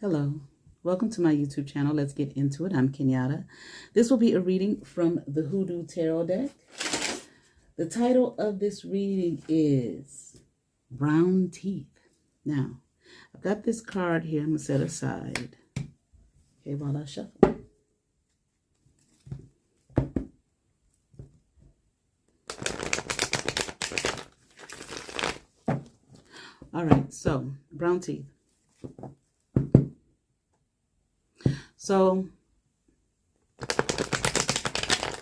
Hello, welcome to my YouTube channel. Let's get into it. I'm Kenyatta. This will be a reading from the Hoodoo Tarot deck. The title of this reading is Brown Teeth. Now, I've got this card here I'm going to set aside. Okay, while I shuffle. All right, so brown teeth. So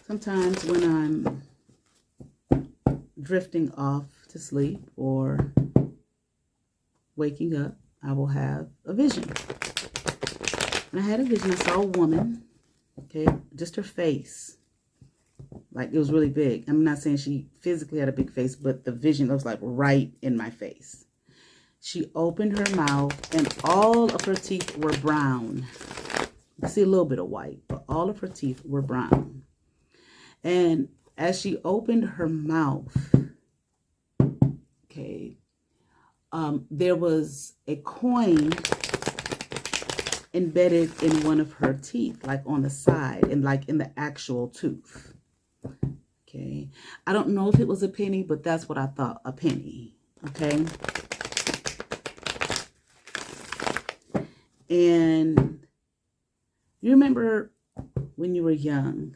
sometimes when I'm drifting off to sleep or waking up, I will have a vision. And I had a vision. I saw a woman, okay, just her face. Like it was really big. I'm not saying she physically had a big face, but the vision was like right in my face. She opened her mouth and all of her teeth were brown. You see a little bit of white, but all of her teeth were brown. And as she opened her mouth, okay, there was a coin embedded in one of her teeth, like on the side and like in the actual tooth. Okay, I don't know if it was a penny, but that's what I thought, a penny. Okay. And you remember when you were young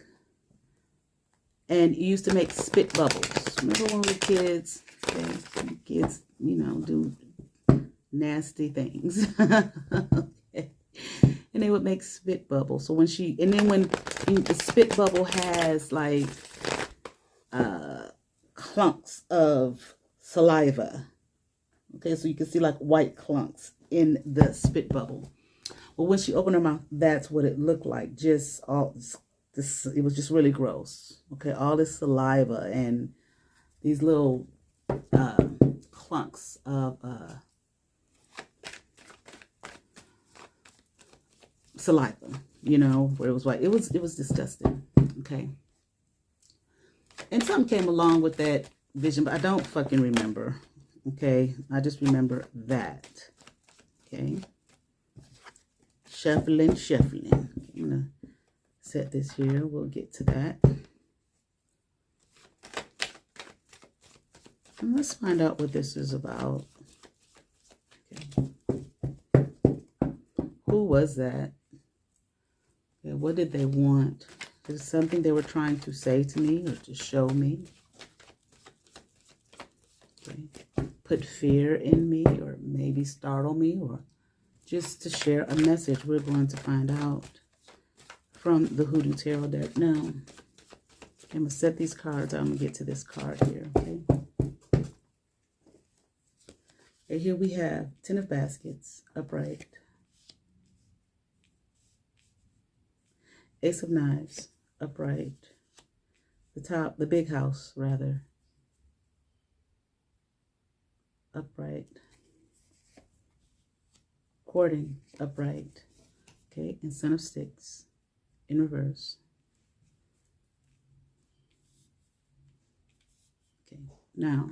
and you used to make spit bubbles? Remember when we were kids? Okay, kids, you know, do nasty things. Okay. And they would make spit bubbles. So when and then when the spit bubble has like clumps of saliva. Okay, so you can see like white clumps in the spit bubble. Well, when she opened her mouth, that's what it looked like. Just all this, it was just really gross. Okay, all this saliva and these little clumps of saliva. You know, where it was white. It was disgusting. Okay, and something came along with that vision, but I don't fucking remember. Okay, I just remember that. Okay. Shuffling. I'm going to set this here. We'll get to that. And let's find out what this is about. Okay. Who was that? Okay, what did they want? Is it something they were trying to say to me or to show me? Okay. Put fear in me or maybe startle me or just to share a message. We're going to find out from the Hoodoo Tarot deck. Now, I'm going to set these cards out. I'm going to get to this card here, okay? And here we have 10 of Baskets, upright. Ace of Knives, upright. The big house, rather. Upright. Courting, upright. Okay, and Son of Sticks in reverse. Okay, now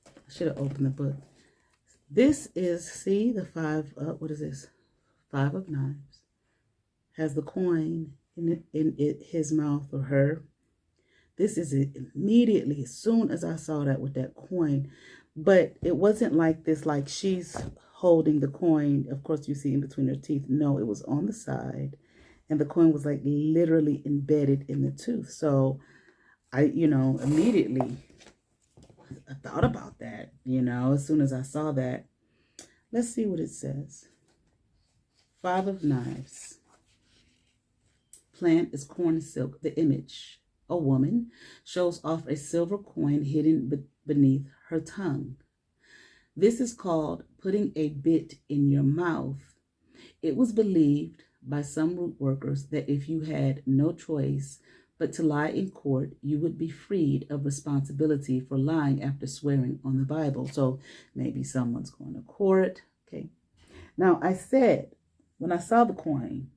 I should have opened the book. This is, see the what is this? 5 of Knives. Has the coin in his mouth or her. This is it immediately, as soon as I saw that with that coin. But it wasn't like this, like she's holding the coin. Of course, you see in between her teeth. No, it was on the side. And the coin was like literally embedded in the tooth. So I, you know, immediately I thought about that, you know, as soon as I saw that. Let's see what it says. 5 of Knives. Plant is corn silk. The image, a woman, shows off a silver coin hidden beneath her tongue. This is called putting a bit in your mouth. It was believed by some root workers that if you had no choice but to lie in court, you would be freed of responsibility for lying after swearing on the Bible. So maybe someone's going to court. Okay. Now I said, when I saw the coin,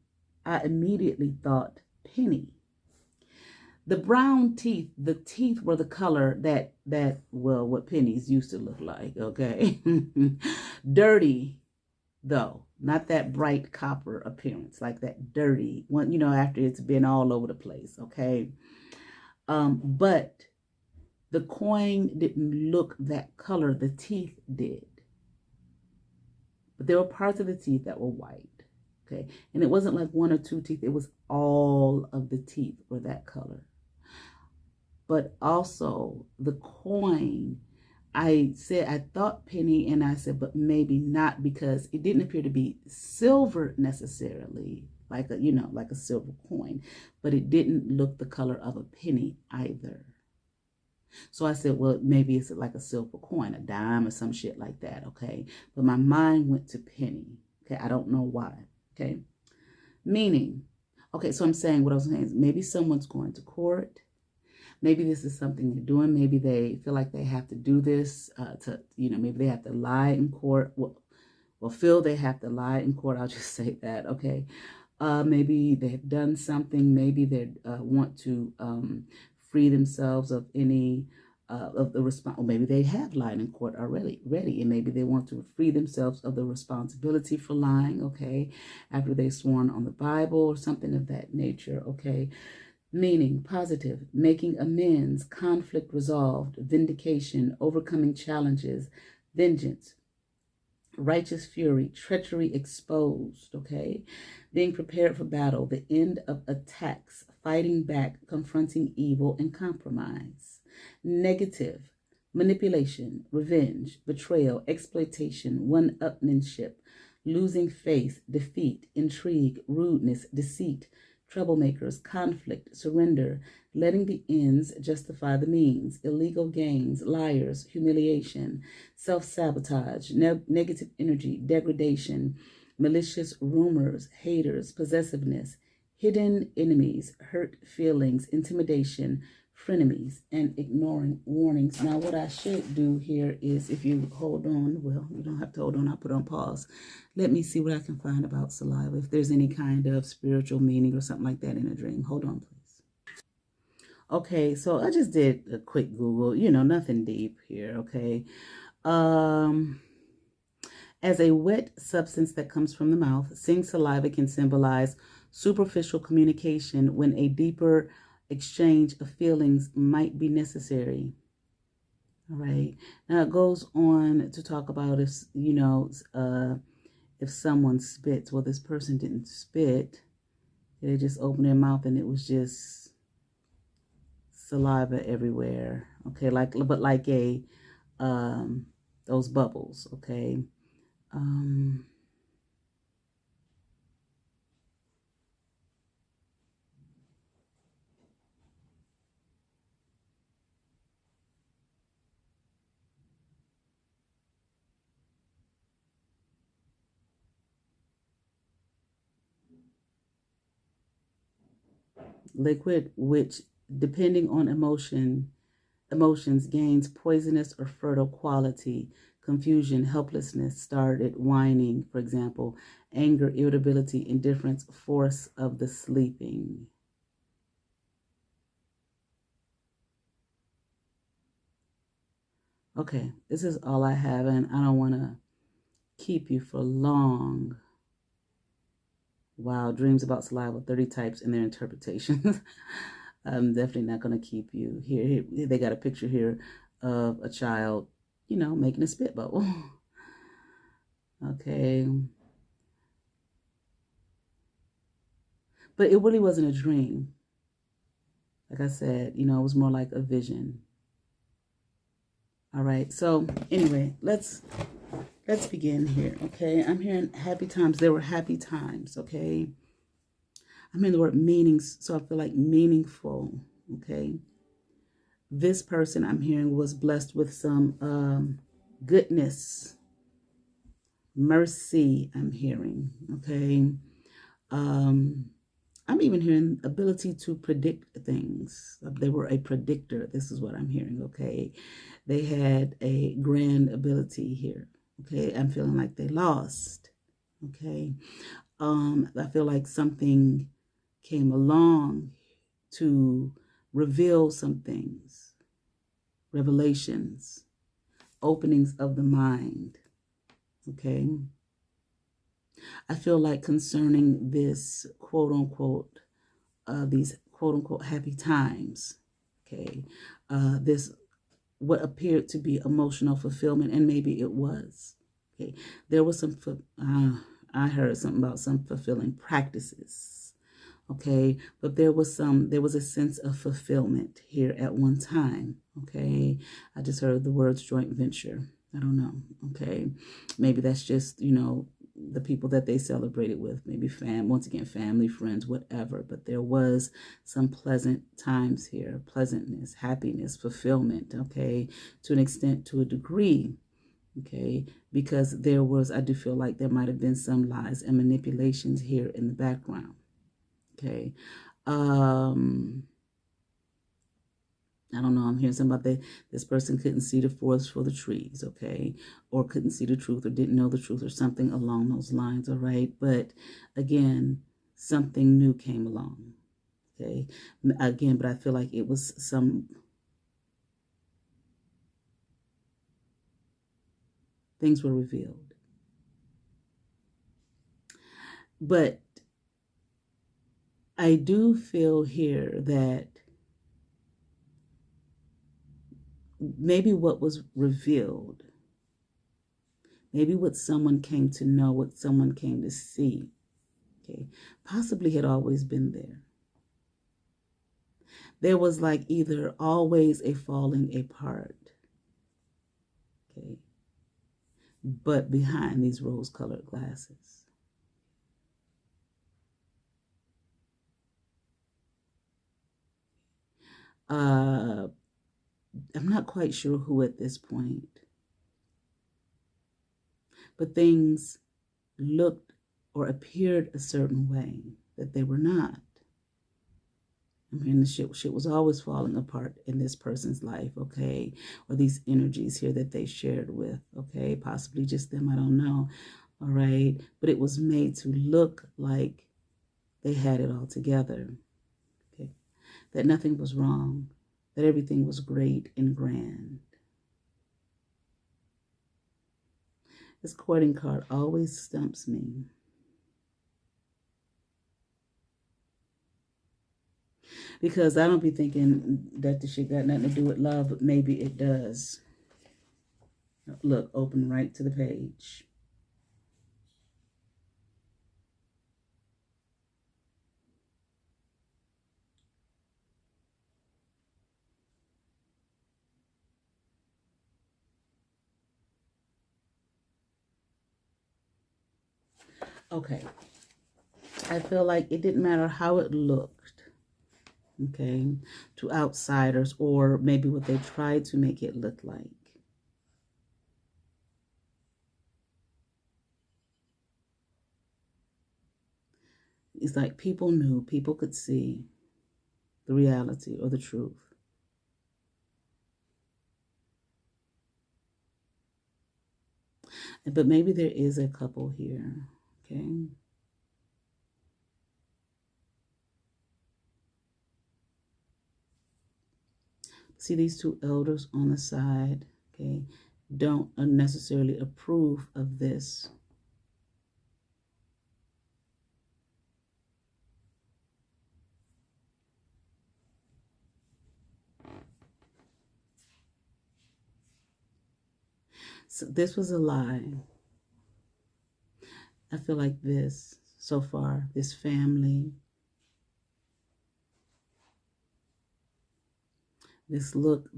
I immediately thought penny. The brown teeth, the teeth were the color that well, what pennies used to look like, okay? Dirty, though. Not that bright copper appearance, like that dirty one, you know, after it's been all over the place, okay? But the coin didn't look that color. The teeth did. But there were parts of the teeth that were white, okay? And it wasn't like one or two teeth. It was all of the teeth were that color. But also the coin, I thought penny, and I said, but maybe not, because it didn't appear to be silver necessarily, like a, you know, like a silver coin, but it didn't look the color of a penny either. So I said, well, maybe it's like a silver coin, a dime or some shit like that, okay? But my mind went to penny, okay? I don't know why, okay? Meaning, okay, so I'm saying, what I was saying is maybe someone's going to court. Maybe this is something they're doing. Maybe they feel like they have to do this maybe they have to lie in court. Well, feel they have to lie in court. I'll just say that, okay? Maybe they've done something. Maybe they want to free themselves of any of the response. Or maybe they have lied in court already, and maybe they want to free themselves of the responsibility for lying, okay? After they've sworn on the Bible or something of that nature, okay? Meaning positive, making amends, conflict resolved, vindication, overcoming challenges, vengeance, righteous fury, treachery exposed, okay? Being prepared for battle, the end of attacks, fighting back, confronting evil, and compromise. Negative, manipulation, revenge, betrayal, exploitation, one-upmanship, losing faith, defeat, intrigue, rudeness, deceit, troublemakers, conflict, surrender, letting the ends justify the means, illegal gains, liars, humiliation, self-sabotage, negative energy, degradation, malicious rumors, haters, possessiveness, hidden enemies, hurt feelings, intimidation, frenemies, and ignoring warnings. Now, what I should do here is, if you hold on, well, you don't have to hold on, I'll put on pause. Let me see what I can find about saliva, if there's any kind of spiritual meaning or something like that in a dream. Hold on, please. Okay, so I just did a quick Google, nothing deep here, okay? As a wet substance that comes from the mouth, seeing saliva can symbolize superficial communication when a deeper exchange of feelings might be necessary. All right. Now it goes on to talk about if someone spits. Well, this person didn't spit. They just opened their mouth and it was just saliva everywhere. Okay, like those bubbles. Okay. Liquid, which depending on emotions gains poisonous or fertile quality. Confusion, helplessness, started whining, for example, anger, irritability, indifference, force of the sleeping. Okay, this is all I have, and I don't want to keep you for long. Wow, dreams about saliva, 30 types and their interpretations. I'm definitely not going to keep you here. They got a picture here of a child, making a spit bubble. Okay. But it really wasn't a dream. Like I said, it was more like a vision. All right. So anyway, let's begin here. Okay. I'm hearing happy times. There were happy times. Okay. I'm hearing the word meanings. So I feel like meaningful. Okay. This person I'm hearing was blessed with some goodness, mercy. I'm hearing. Okay. I'm even hearing ability to predict things. They were a predictor. This is what I'm hearing, okay? They had a grand ability here, okay? I'm feeling like they lost, okay? I feel like something came along to reveal some things, revelations, openings of the mind, okay? I feel like concerning this quote unquote, these quote unquote happy times, okay, this what appeared to be emotional fulfillment, and maybe it was, okay, there was some, I heard something about some fulfilling practices, okay, but there was a sense of fulfillment here at one time, okay. I just heard the words joint venture. I don't know, okay. Maybe that's just, the people that they celebrated with, maybe once again, family, friends, whatever. But there was some pleasant times here, pleasantness, happiness, fulfillment, okay, to an extent, to a degree, okay, because I do feel like there might have been some lies and manipulations here in the background, okay. I don't know, I'm hearing something about this person couldn't see the forest for the trees, okay? Or couldn't see the truth or didn't know the truth or something along those lines, all right? But again, something new came along, okay? Again, but I feel like it was things were revealed. But I do feel here that maybe what was revealed, maybe what someone came to know, what someone came to see, okay, possibly had always been there. There was like either always a falling apart, okay, but behind these rose-colored glasses. I'm not quite sure who at this point, but things looked or appeared a certain way that they were not. I mean, the shit was always falling apart in this person's life, okay? Or these energies here that they shared with, okay? Possibly just them, I don't know, all right? But it was made to look like they had it all together, okay? That nothing was wrong, that everything was great and grand. This courting card always stumps me. Because I don't be thinking that the shit got nothing to do with love, but maybe it does. Look, open right to the page. Okay. I feel like it didn't matter how it looked, okay, to outsiders, or maybe what they tried to make it look like. It's like people knew, people could see the reality or the truth. But maybe there is a couple here, okay? See these two elders on the side, okay, don't necessarily approve of this. So this was a lie. I feel like this, so far, this family, this look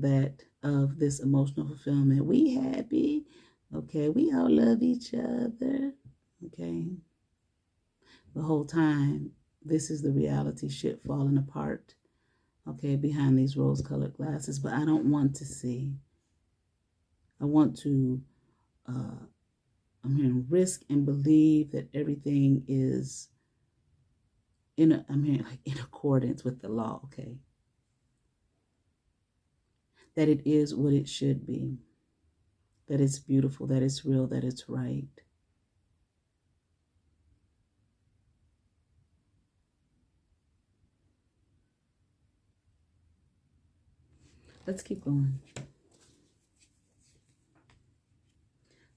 of this emotional fulfillment. We happy, okay? We all love each other, okay? The whole time, this is the reality shit falling apart, okay, behind these rose-colored glasses. But I don't want to see. I want to, I'm hearing risk and believe that everything is I'm hearing like in accordance with the law, okay? That it is what it should be, that it's beautiful, that it's real, that it's right. Let's keep going.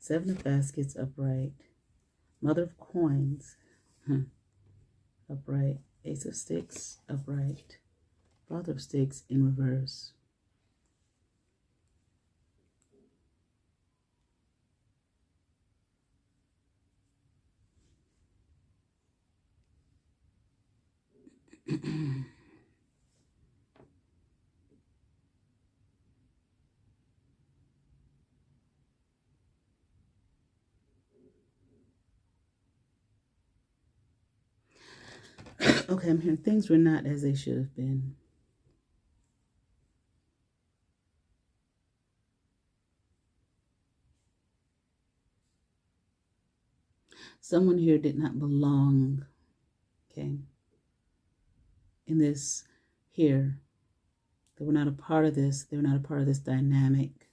Seven of Baskets upright. Mother of coins, upright. Ace of sticks, upright. Father of sticks in reverse. Okay, I'm hearing things were not as they should have been. Someone here did not belong, okay, in this here. They were not a part of this. They were not a part of this dynamic.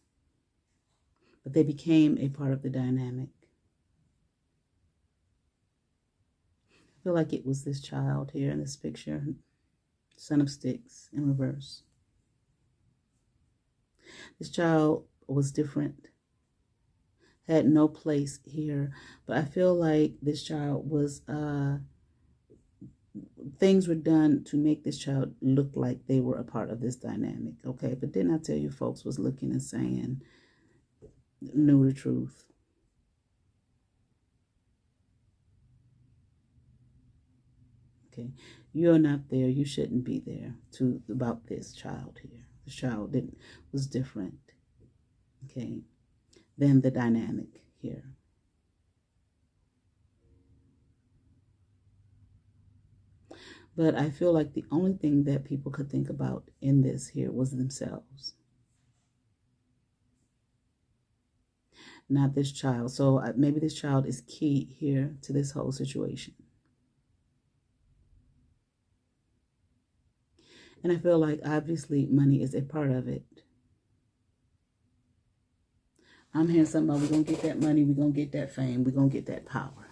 But they became a part of the dynamic. I feel like it was this child here in this picture. Son of sticks in reverse. This child was different. Had no place here. But I feel like this child was... things were done to make this child look like they were a part of this dynamic, okay? But didn't I tell you folks was looking and saying, knew the truth? Okay, you're not there. You shouldn't be there about this child here. The child was different, okay, than the dynamic here. But I feel like the only thing that people could think about in this here was themselves. Not this child. So maybe this child is key here to this whole situation. And I feel like obviously money is a part of it. I'm hearing something about we're going to get that money, we're going to get that fame, we're going to get that power.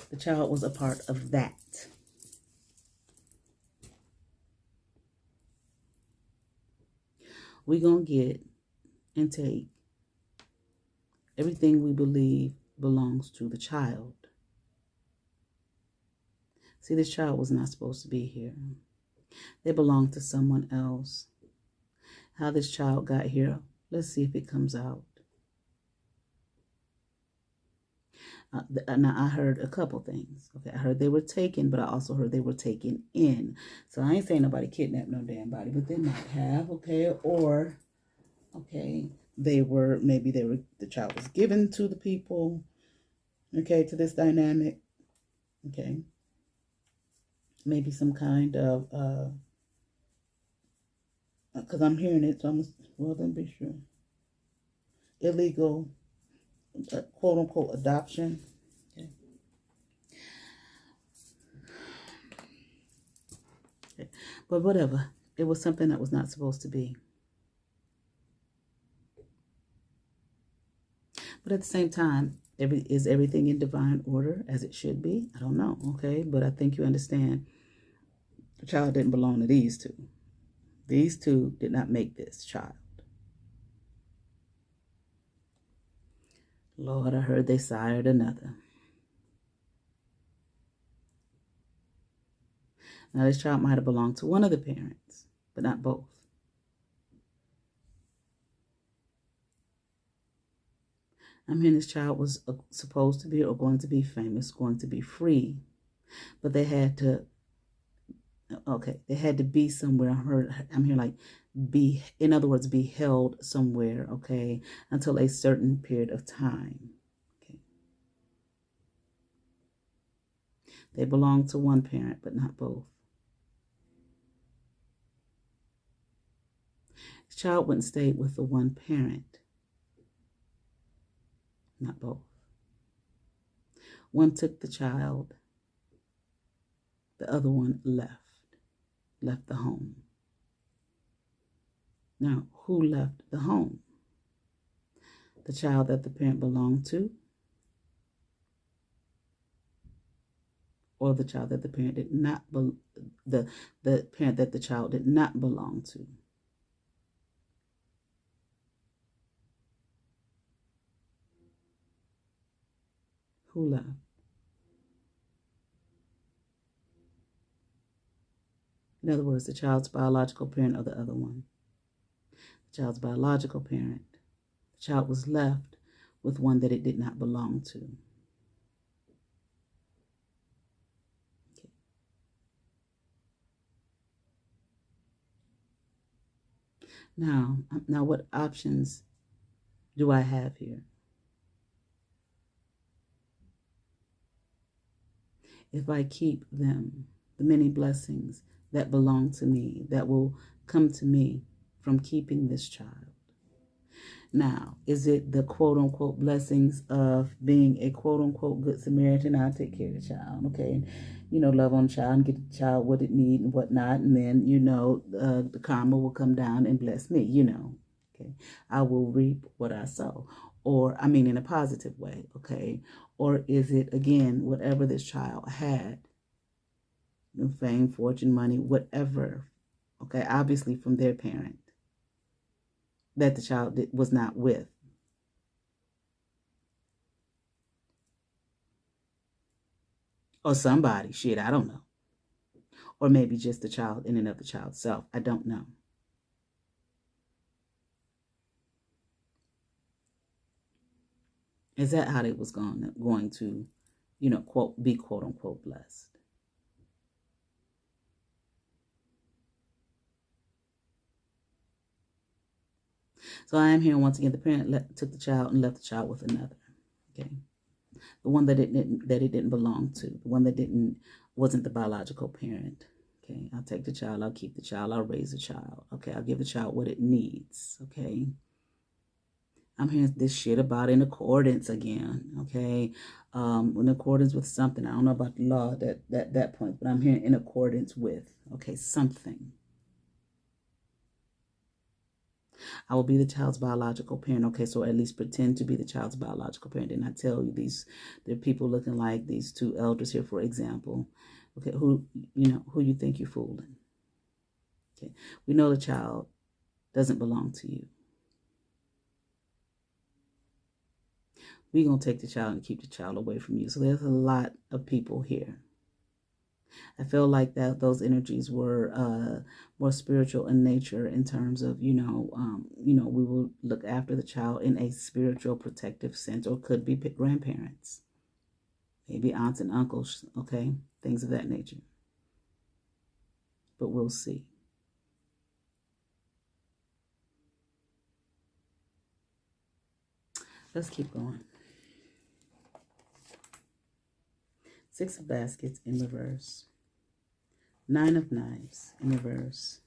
The child was a part of that. We're going to get and take everything we believe belongs to the child. See, this child was not supposed to be here. They belong to someone else. How this child got here, let's see if it comes out. Now, I heard a couple things. Okay, I heard they were taken, but I also heard they were taken in. So I ain't saying nobody kidnapped no damn body, but they might have, okay? Or, okay, maybe the child was given to the people, okay, to this dynamic, okay? Maybe some kind of, because I'm hearing it, so well, then be sure. Illegal, quote unquote, adoption. Okay. Okay. But whatever, it was something that was not supposed to be. But at the same time, is everything in divine order as it should be? I don't know, okay? But I think you understand the child didn't belong to these two. These two did not make this child. Lord, I heard they sired another. Now, this child might have belonged to one of the parents, but not both. I mean, this child was supposed to be or going to be famous, going to be free, but they had to, okay, they had to be somewhere. I'm here like be, in other words, be held somewhere, okay, until a certain period of time. Okay. They belong to one parent, but not both. The child wouldn't stay with the one parent, not both. One took the child, the other one left the home. Now, who left the home? The child that the parent belonged to, or the child that the parent did not the parent that the child did not belong to. Who left? In other words, the child's biological parent or the other one. The child's biological parent. The child was left with one that it did not belong to. Okay. Now what options do I have here? If I keep them, the many blessings that belong to me, that will come to me from keeping this child. Now, is it the quote-unquote blessings of being a quote-unquote good Samaritan? I'll take care of the child, okay? And, love on the child and get the child what it needs and whatnot. And then, the karma will come down and bless me, okay? I will reap what I sow. Or, in a positive way, okay? Or is it, again, whatever this child had, fame, fortune, money, whatever, okay, obviously from their parent, that the child was not with. Or somebody, shit, I don't know. Or maybe just the child in and of the child's self. I don't know. Is that how they was going to, be quote unquote blessed? So I am hearing once again, the parent took the child and left the child with another. Okay, the one that it didn't belong to, the one that wasn't the biological parent. Okay, I'll take the child, I'll keep the child, I'll raise the child. Okay, I'll give the child what it needs. Okay, I'm hearing this shit about in accordance again. Okay, in accordance with something. I don't know about the law that point, but I'm hearing in accordance with. Okay, something. I will be the child's biological parent. Okay, so at least pretend to be the child's biological parent. And I tell you, there are people looking like these two elders here, for example. Okay, who you think you're fooling. Okay, we know the child doesn't belong to you. We're going to take the child and keep the child away from you. So there's a lot of people here. I feel like those energies were more spiritual in nature in terms of, we will look after the child in a spiritual protective sense, or could be grandparents, maybe aunts and uncles, okay, things of that nature. But we'll see. Let's keep going. 6 of baskets in reverse. 9 of knives in reverse.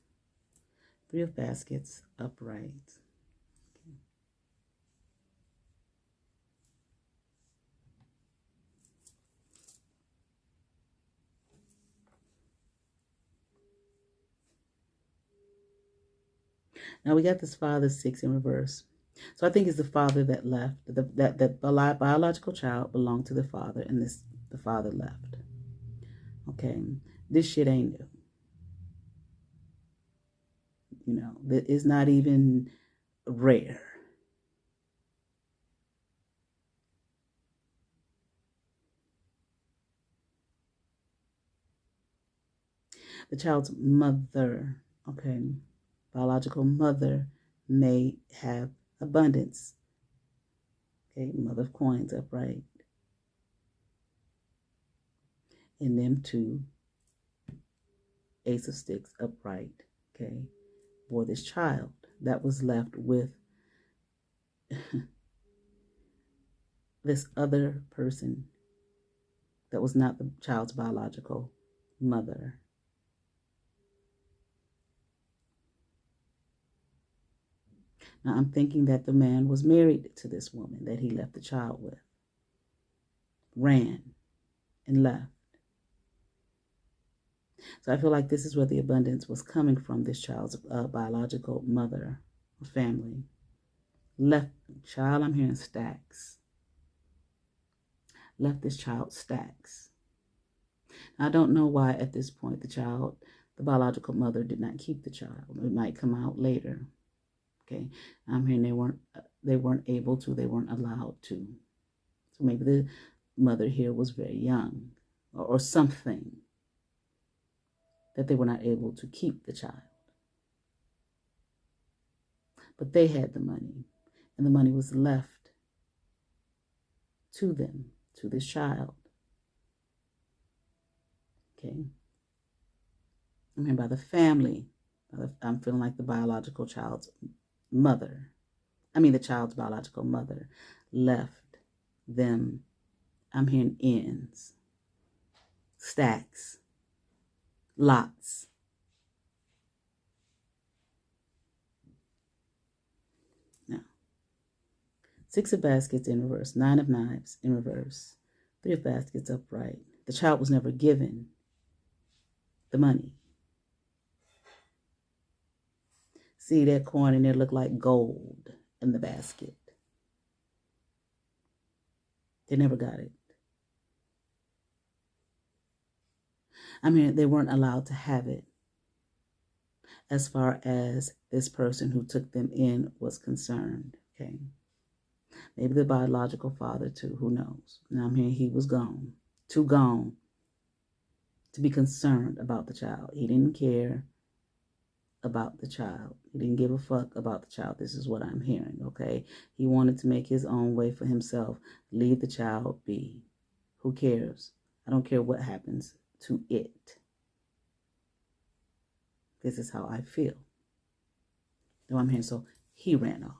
3 of baskets upright. Okay. Now we got this father 6 in reverse. So I think it's the father that left. That biological child belonged to the father, and the father left. Okay, this shit ain't new. That is not even rare. The child's mother, okay, biological mother may have abundance. Okay, mother of coins upright. And them 2, ace of sticks upright. Okay, for this child that was left with this other person that was not the child's biological mother. Now I'm thinking that the man was married to this woman that he left the child with, ran and left. So I feel like this is where the abundance was coming from, this child's biological mother or family. Left child, I'm hearing stacks. Left this child stacks. Now, I don't know why at this point the biological mother did not keep the child. It might come out later. Okay, I'm hearing they weren't able to, they weren't allowed to. So maybe mother here was very young, or something, that they were not able to keep the child. But they had the money, and the money was left to them, to this child. Okay. I mean, by the family, I'm feeling like the biological child's mother, the child's biological mother left them, I'm hearing ends, stacks, lots. Now, 6 of baskets in reverse, 9 of knives in reverse, 3 of baskets upright. The child was never given the money. See that coin and it looked like gold in the basket. They never got it. They weren't allowed to have it as far as this person who took them in was concerned. Okay. Maybe the biological father too, who knows? Now I'm hearing he was gone, too gone to be concerned about the child. He didn't care about the child. He didn't give a fuck about the child. This is what I'm hearing, okay? He wanted to make his own way for himself. Leave the child be. Who cares? I don't care what happens to it. This is how I feel. Though I'm hearing, so he ran off.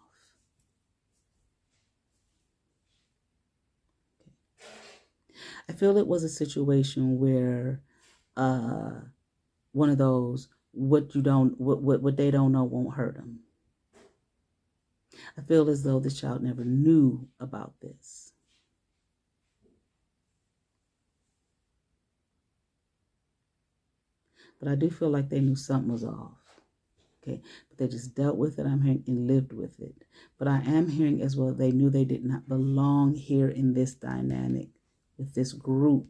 Okay. I feel it was a situation where one of those, what they don't know won't hurt them. I feel as though this child never knew about this. But I do feel like they knew something was off. Okay, but they just dealt with it, I'm hearing, and lived with it. But I am hearing as well, they knew they did not belong here in this dynamic with this group.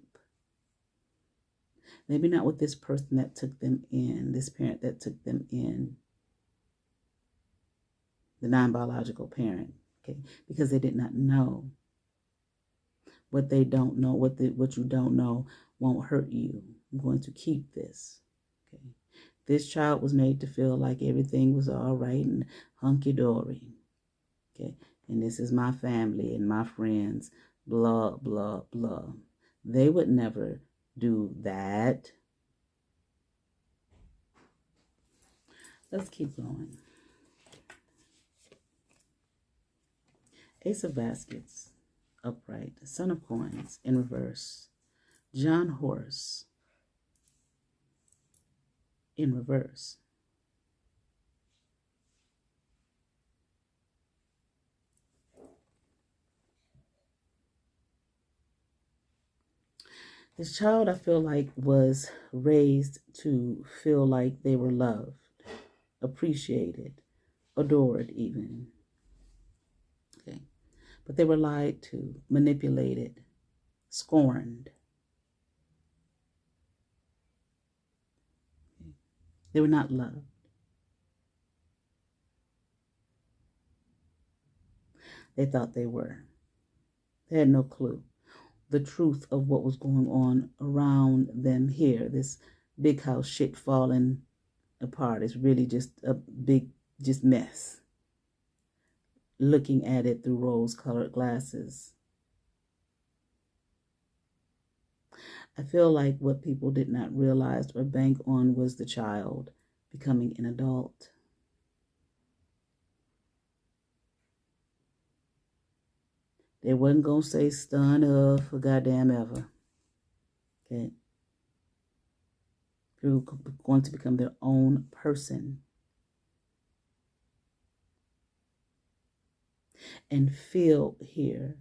Maybe not with this person that took them in, this parent that took them in, the non-biological parent, okay? Because they did not know. What they don't know, what you don't know won't hurt you. I'm going to keep this, okay? This child was made to feel like everything was all right and hunky-dory, okay? And this is my family and my friends, blah, blah, blah. They would never do that. Let's keep going. Ace of baskets, upright. Son of coins, in reverse. John horse, in reverse. This child, I feel like, was raised to feel like they were loved, appreciated, adored even. Okay. But they were lied to, manipulated, scorned. Okay. They were not loved. They thought they were. They had no clue the truth of what was going on around them here. This big house shit falling apart. It's really just a big mess. Looking at it through rose-colored glasses. I feel like what people did not realize or bank on was the child becoming an adult. They wasn't going to say stun of for goddamn ever. Okay. They were going to become their own person. And feel here,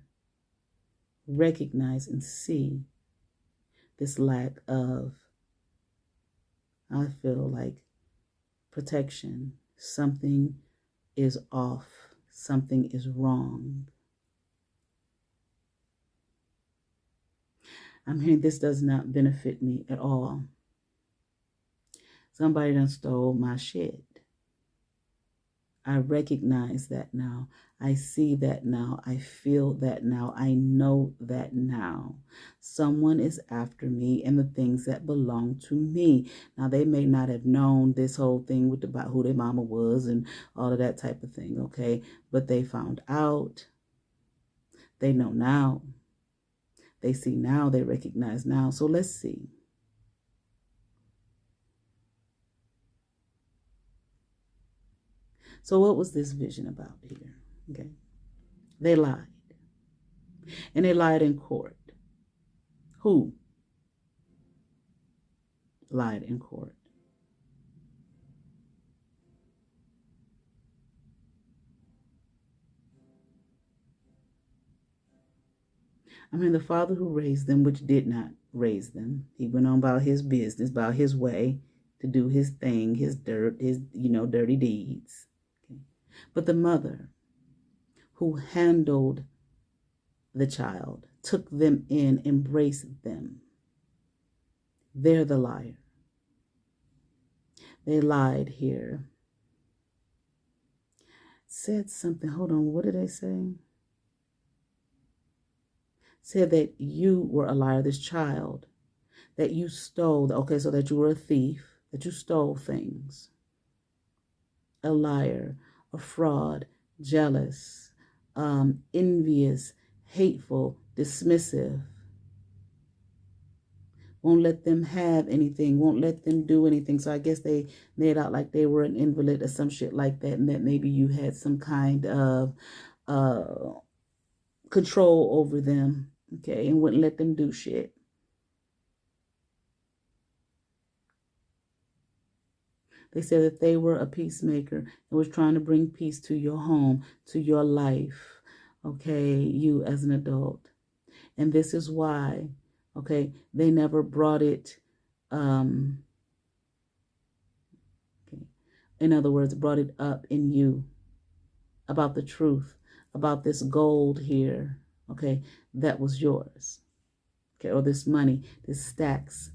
recognize and see this lack of, I feel like, protection. Something is off. Something is wrong. I'm hearing this does not benefit me at all. Somebody done stole my shit. I recognize that now. I see that now. I feel that now. I know that now. Someone is after me and the things that belong to me. Now, they may not have known this whole thing with about who their mama was and all of that type of thing, okay? But they found out. They know now. They see now. They recognize now. So let's see. So what was this vision about here? Okay. They lied. And they lied in court. Who lied in court? I mean, the father who raised them, which did not raise them. He went on about his business, about his way to do his thing, his dirt, his, dirty deeds. Okay. But the mother who handled the child, took them in, embraced them. They're the liar. They lied here. Said something. Hold on. What did they say? Said that you were a liar, this child, that you stole. Okay, so that you were a thief, that you stole things. A liar, a fraud, jealous, envious, hateful, dismissive. Won't let them have anything, won't let them do anything. So I guess they made out like they were an invalid or some shit like that, and that maybe you had some kind of control over them, okay, and wouldn't let them do shit. They said that they were a peacemaker and was trying to bring peace to your home, to your life, okay, you as an adult. And this is why, okay, they never brought it, okay, in other words, brought it up in you about the truth, about this gold here, okay, that was yours, okay, or this money, this stacks,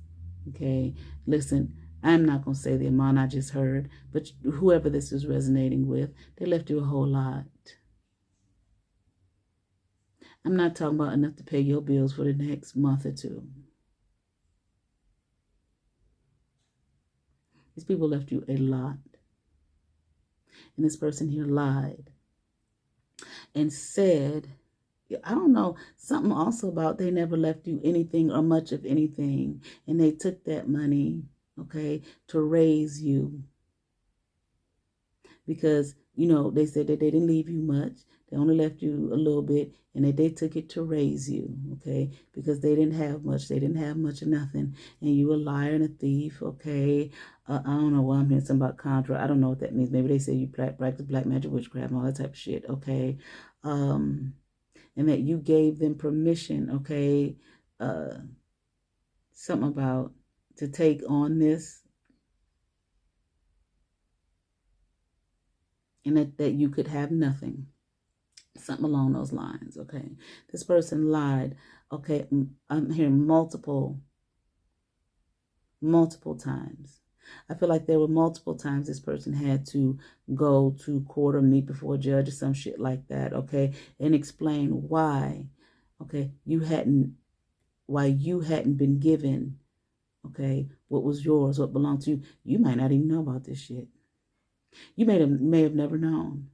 okay. Listen, I'm not going to say the amount I just heard, but whoever this is resonating with, they left you a whole lot. I'm not talking about enough to pay your bills for the next month or two. These people left you a lot. And this person here lied and said, I don't know, something also about they never left you anything or much of anything. And they took that money, okay, to raise you. Because, they said that they didn't leave you much. They only left you a little bit, and that they took it to raise you, okay? Because they didn't have much. They didn't have much of nothing. And you a liar and a thief, okay? I don't know why I'm hearing something about contra. I don't know what that means. Maybe they say you practice black magic, witchcraft, and all that type of shit, okay? And that you gave them permission, okay? Something about to take on this. And that you could have nothing. Something along those lines, okay? This person lied, okay? I'm hearing multiple times. I feel like there were multiple times this person had to go to court or meet before a judge or some shit like that, okay? And explain why, okay, you hadn't been given, okay, what was yours, what belonged to you. You might not even know about this shit. You may have never known.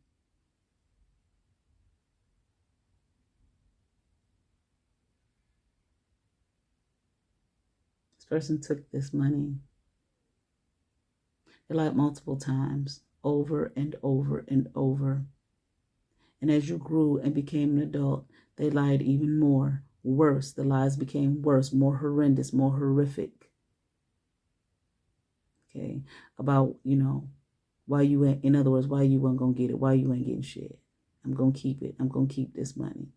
This person took this money. They lied multiple times, over and over and over. And as you grew and became an adult, they lied even more, worse. The lies became worse, more horrendous, more horrific. Okay, about, why you ain't, in other words, why you weren't going to get it, why you ain't getting shit. I'm going to keep it. I'm going to keep this money.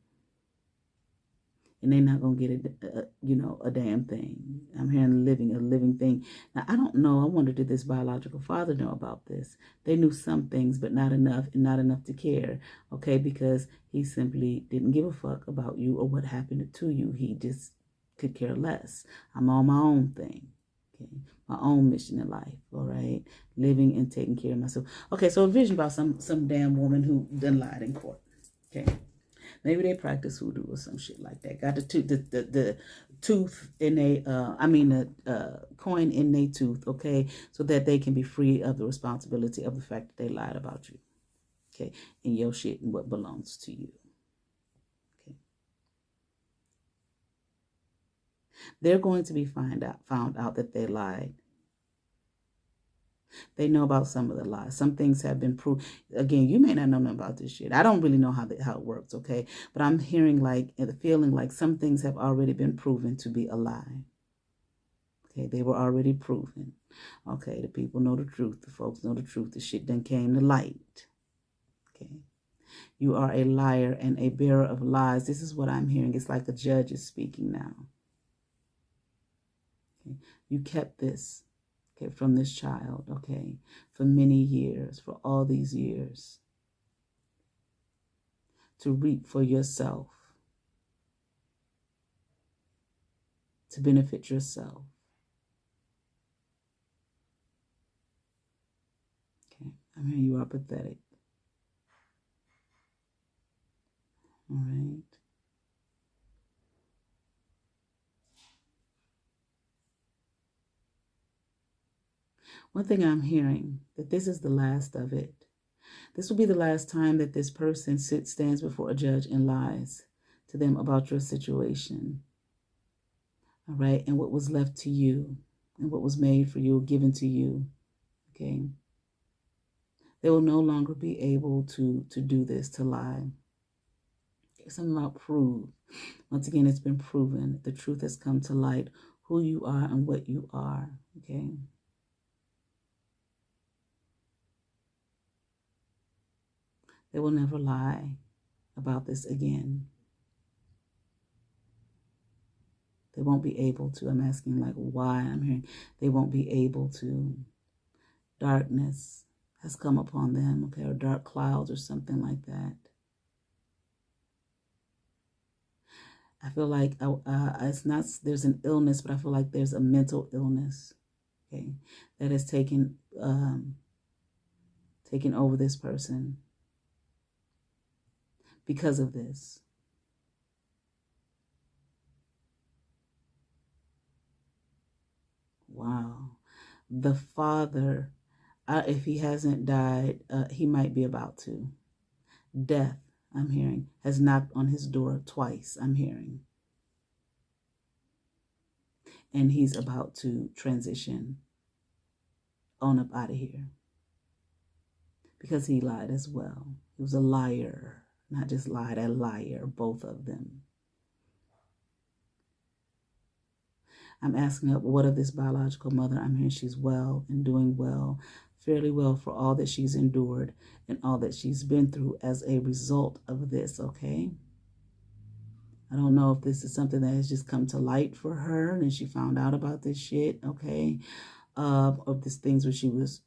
And they're not going to get a damn thing. I'm hearing a living thing. Now, I don't know. I wonder, did this biological father know about this? They knew some things, but not enough, and not enough to care, okay? Because he simply didn't give a fuck about you or what happened to you. He just could care less. I'm on my own thing, okay? My own mission in life, all right? Living and taking care of myself. Okay, so a vision about some damn woman who done lied in court. Okay. Maybe they practice hoodoo or some shit like that. Got the tooth in the coin in their tooth, okay? So that they can be free of the responsibility of the fact that they lied about you, okay? And your shit and what belongs to you, okay? They're going to be found out that they lied. They know about some of the lies. Some things have been proved. Again, you may not know nothing about this shit. I don't really know how it works, okay? But I'm hearing like and feeling like some things have already been proven to be a lie. Okay, they were already proven. Okay, the people know the truth. The folks know the truth. The shit done came to light. Okay. You are a liar and a bearer of lies. This is what I'm hearing. It's like a judge is speaking now. Okay. You kept this. Okay, from this child, okay, for many years, for all these years, to reap for yourself, to benefit yourself. Okay, I mean, you are pathetic. All right. One thing I'm hearing, that this is the last of it. This will be the last time that this person stands before a judge and lies to them about your situation. All right. And what was left to you and what was made for you, given to you. Okay. They will no longer be able to do this, to lie. There's something about prove. Once again, it's been proven. The truth has come to light, who you are and what you are. Okay. They will never lie about this again. They won't be able to. I'm asking like why I'm hearing. They won't be able to. Darkness has come upon them, okay, or dark clouds or something like that. I feel like it's not, there's an illness, but I feel like there's a mental illness, okay, that has taken over this person because of this. Wow. The father, if he hasn't died, he might be about to. Death, I'm hearing, has knocked on his door twice, I'm hearing. And he's about to transition on up out of here. Because he lied as well. He was a liar. Not just lied, a liar, both of them. I'm asking up, what of this biological mother? I'm hearing she's well and doing well, fairly well for all that she's endured and all that she's been through as a result of this, okay? I don't know if this is something that has just come to light for her and she found out about this shit, okay? Of these things where she was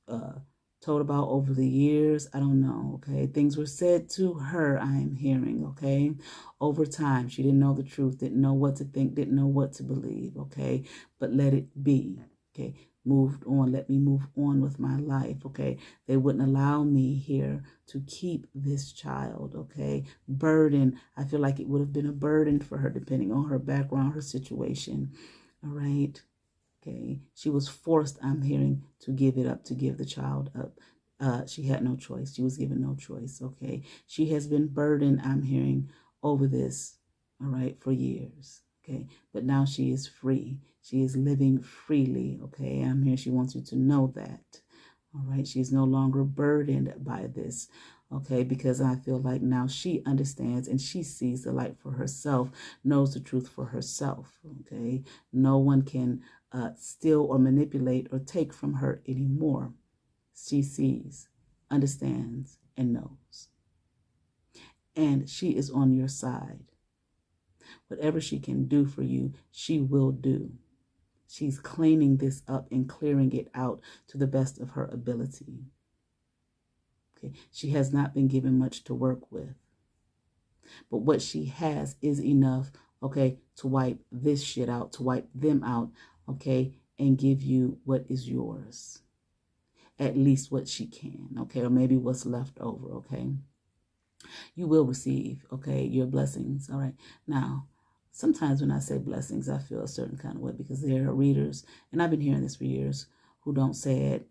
told about over the years. I don't know, okay? Things were said to her, I am hearing, okay? Over time, she didn't know the truth, didn't know what to think, didn't know what to believe, okay? But let it be, okay? Moved on, let me move on with my life, okay? They wouldn't allow me here to keep this child, okay? Burden, I feel like it would have been a burden for her depending on her background, her situation, all right? Okay, she was forced, I'm hearing, to give it up, to give the child up. She had no choice. She was given no choice, okay? She has been burdened, I'm hearing, over this, all right, for years, okay? But now she is free. She is living freely, okay? I'm here. She wants you to know that, all right? She's no longer burdened by this, okay? Because I feel like now she understands and she sees the light for herself, knows the truth for herself, okay? No one can steal or manipulate or take from her anymore. She sees, understands, and knows. And she is on your side. Whatever she can do for you, she will do. She's cleaning this up and clearing it out to the best of her ability. Okay. She has not been given much to work with. But what she has is enough, okay, to wipe this shit out, to wipe them out, okay, and give you what is yours. at least what she can, okay, or maybe what's left over, okay. You will receive, okay, your blessings, all right. Now, sometimes when I say blessings, I feel a certain kind of way because there are readers, and I've been hearing this for years, who don't say it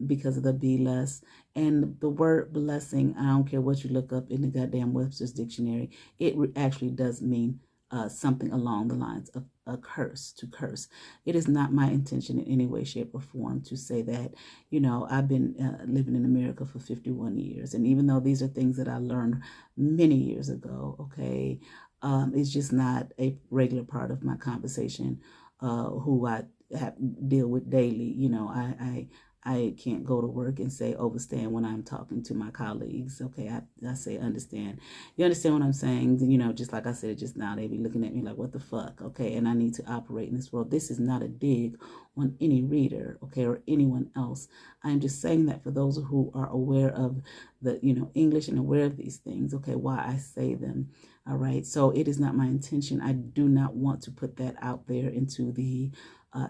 because of the be less. And the word blessing, I don't care what you look up in the goddamn Webster's dictionary, it actually does mean something along the lines of a curse, to curse. It is not my intention in any way, shape, or form to say that. You know, I've been living in America for 51 years. And even though these are things that I learned many years ago, okay, it's just not a regular part of my conversation, who I deal with daily. You know, I can't go to work and say overstand when I'm talking to my colleagues. Okay, I say understand. You understand what I'm saying? You know, just like I said just now, they be looking at me like, what the fuck? Okay, and I need to operate in this world. This is not a dig on any reader, okay, or anyone else. I'm just saying that for those who are aware of the, you know, English and aware of these things, okay, why I say them. All right, so it is not my intention. I do not want to put that out there into the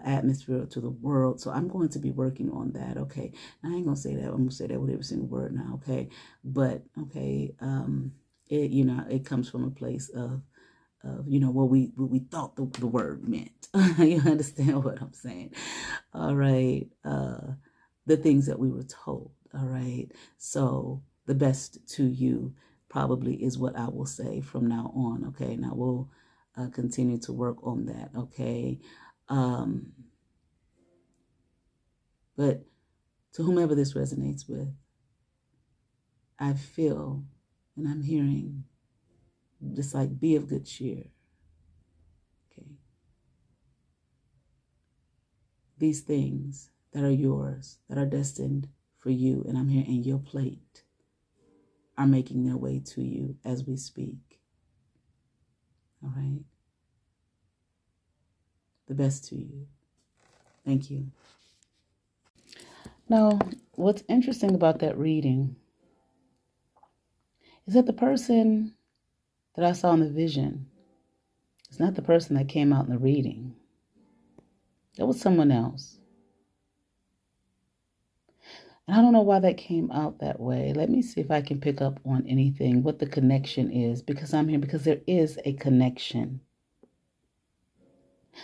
atmosphere, to the world. So I'm going to be working on that. Okay, now, I ain't gonna say that. I'm gonna say that with every single word now. Okay, but okay, it, you know, it comes from a place of you know, what we thought the word meant. You understand what I'm saying? All right, the things that we were told. All right, so the best to you probably is what I will say from now on. Okay, now we'll continue to work on that. Okay. But to whomever this resonates with, I feel and I'm hearing just like, be of good cheer. Okay. These things that are yours, that are destined for you, and I'm here in your plate, are making their way to you as we speak. All right. The best to you. Thank you. Now, what's interesting about that reading is that the person that I saw in the vision is not the person that came out in the reading. That was someone else. And I don't know why that came out that way. Let me see if I can pick up on anything, what the connection is, because I'm here, because there is a connection.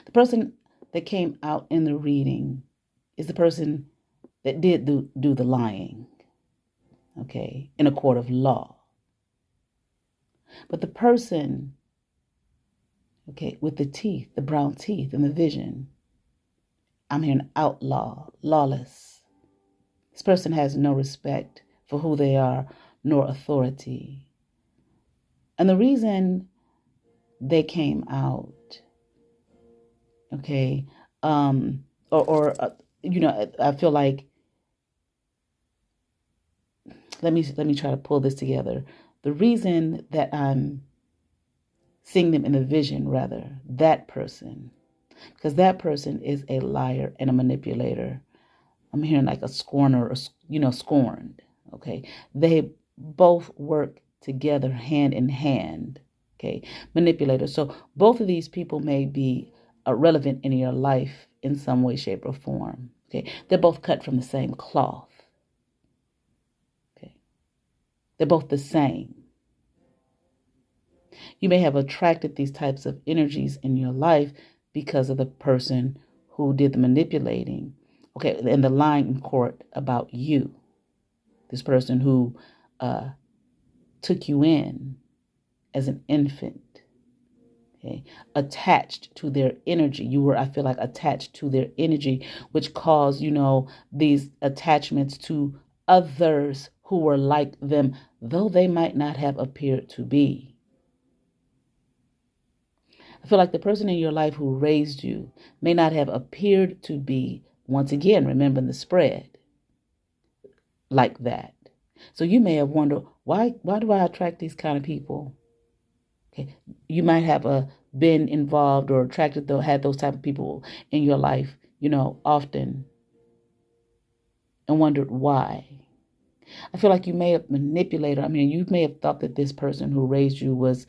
The person that came out in the reading is the person that did do the lying, okay, in a court of law. But the person, okay, with the teeth, the brown teeth and the vision, I'm here an outlaw, lawless. This person has no respect for who they are, nor authority. And the reason they came out, okay, you know, I feel like, let me try to pull this together. The reason that I'm seeing them in the vision, rather, that person, because that person is a liar and a manipulator. I'm hearing like a scorner, or, you know, scorned. Okay, they both work together hand in hand. Okay, manipulator. So both of these people may be relevant in your life in some way, shape, or form. Okay, they're both cut from the same cloth. Okay, they're both the same. You may have attracted these types of energies in your life because of the person who did the manipulating, okay, and the lying in court about you. This person who took you in as an infant, okay, attached to their energy. You were, I feel like, attached to their energy, which caused, you know, these attachments to others who were like them, though they might not have appeared to be. I feel like the person in your life who raised you may not have appeared to be, once again, remembering the spread, like that. So you may have wondered, why do I attract these kind of people? Okay, you might have been involved or attracted, though, had those type of people in your life, you know, often, and wondered why. I feel like you may have manipulated. I mean, you may have thought that this person who raised you was,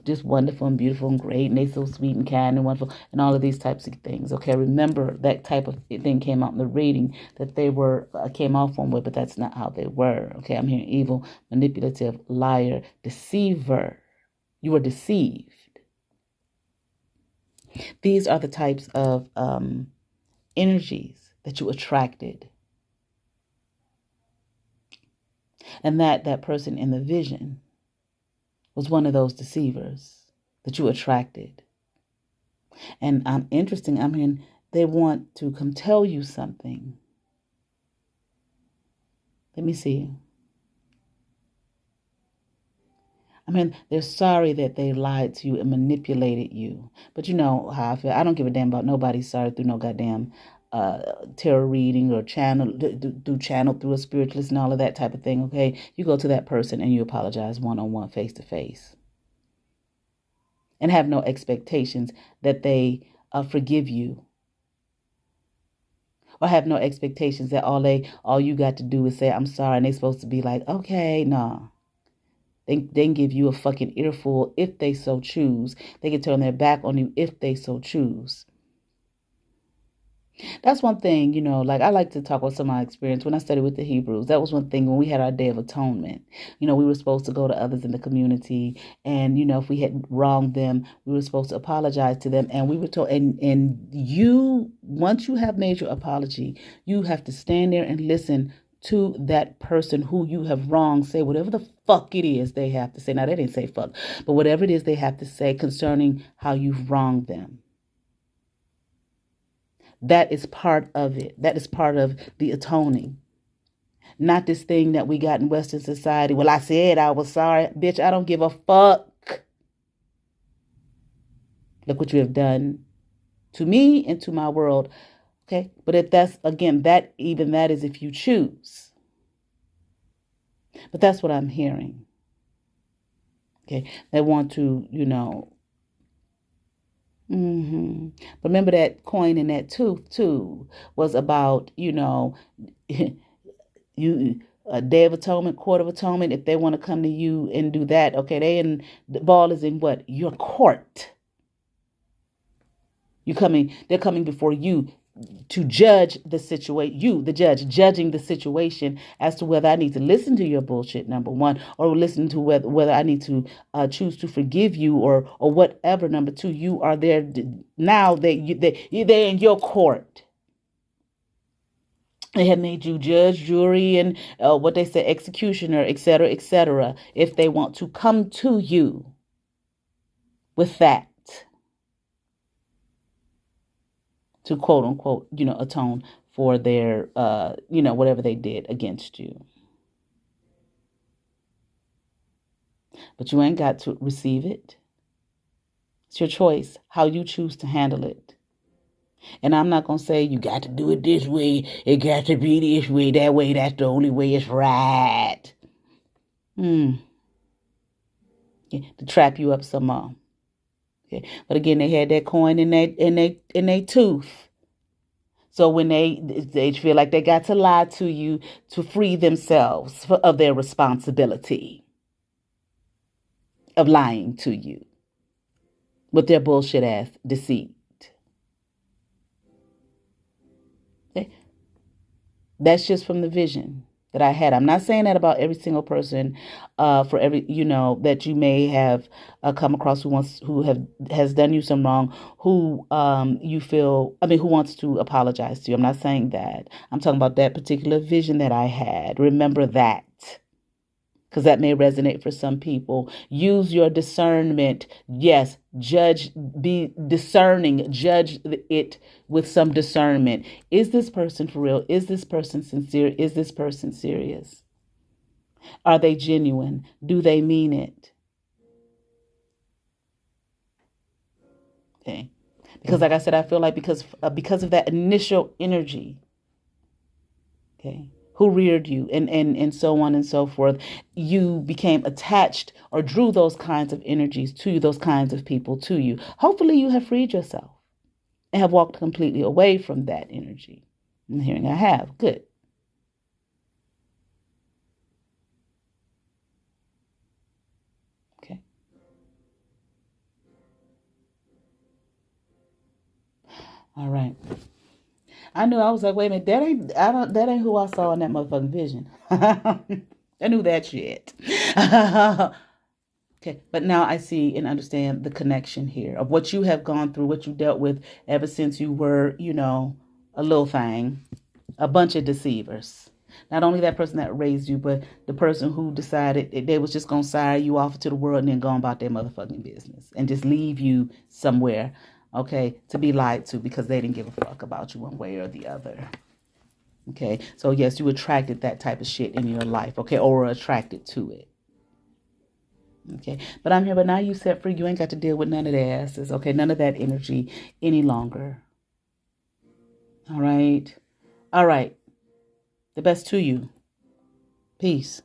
just wonderful and beautiful and great, and they so sweet and kind and wonderful, and all of these types of things. Okay, remember that type of thing came out in the reading that they were came off one way, but that's not how they were. Okay, I'm hearing evil, manipulative, liar, deceiver. You were deceived. These are the types of energies that you attracted. And that person in the vision was one of those deceivers that you attracted. And interesting, I mean, they want to come tell you something. Let me see. I mean, they're sorry that they lied to you and manipulated you. But you know how I feel. I don't give a damn about nobody sorry through no goddamn tarot reading or channel through a spiritualist and all of that type of thing. Okay, you go to that person and you apologize one-on-one, face-to-face, and have no expectations that they forgive you, or have no expectations that all you got to do is say I'm sorry, and they're supposed to be like, okay, nah. They can give you a fucking earful if they so choose. They can turn their back on you if they so choose. That's one thing, like I like to talk about some of my experience when I studied with the Hebrews. That was one thing when we had our Day of Atonement. We were supposed to go to others in the community, and if we had wronged them, we were supposed to apologize to them. And we were told, and you, once you have made your apology, you have to stand there and listen to that person who you have wronged, say whatever the fuck it is they have to say. Now, they didn't say fuck, but whatever it is they have to say concerning how you've wronged them. That is part of it. That is part of the atoning. Not this thing that we got in Western society. Well, I said I was sorry. Bitch, I don't give a fuck. Look what you have done to me and to my world. Okay? But if that's, again, that is if you choose. But that's what I'm hearing. Okay? They want to, But remember that coin in that tooth too was about, you a Day of Atonement, Court of Atonement. If they want to come to you and do that, okay, the ball is in what? Your court. They're coming before you to judge the situation, you, the judge, judging the situation as to whether I need to listen to your bullshit, number one, or listen to whether I need to choose to forgive you or whatever. Number two, you are there now. They're in your court. They have made you judge, jury, and what they say, executioner, etc., if they want to come to you with that. To quote unquote, atone for their, whatever they did against you. But you ain't got to receive it. It's your choice, how you choose to handle it. And I'm not going to say you got to do it this way. It got to be this way, that way. That's the only way it's right. Yeah, to trap you up some more. Okay. But again, they had that coin in their tooth. So when they feel like they got to lie to you to free themselves of their responsibility of lying to you with their bullshit ass deceit. Okay. That's just from the vision that I had. I'm not saying that about every single person, for every, that you may have come across who has done you some wrong, who who wants to apologize to you. I'm not saying that. I'm talking about that particular vision that I had. Remember that, because that may resonate for some people. Use your discernment. Yes, judge, be discerning, judge it with some discernment. Is this person for real? Is this person sincere? Is this person serious? Are they genuine? Do they mean it? Okay. Because like I said, I feel like because of that initial energy, okay, who reared you, and so on and so forth, you became attached or drew those kinds of energies to you, those kinds of people to you. Hopefully you have freed yourself and have walked completely away from that energy. I'm hearing I have. Good. All right. I knew, I was like, wait a minute, that ain't who I saw in that motherfucking vision. I knew that shit. Okay, but now I see and understand the connection here of what you have gone through, what you dealt with ever since you were, a little thing, a bunch of deceivers. Not only that person that raised you, but the person who decided they was just going to sire you off to the world and then go about their motherfucking business and just leave you somewhere, okay, to be lied to because they didn't give a fuck about you one way or the other. Okay, so yes, you attracted that type of shit in your life, okay, or were attracted to it. Okay, but I'm here, but now you set free. You ain't got to deal with none of the asses, okay, none of that energy any longer. All right. All right. The best to you. Peace.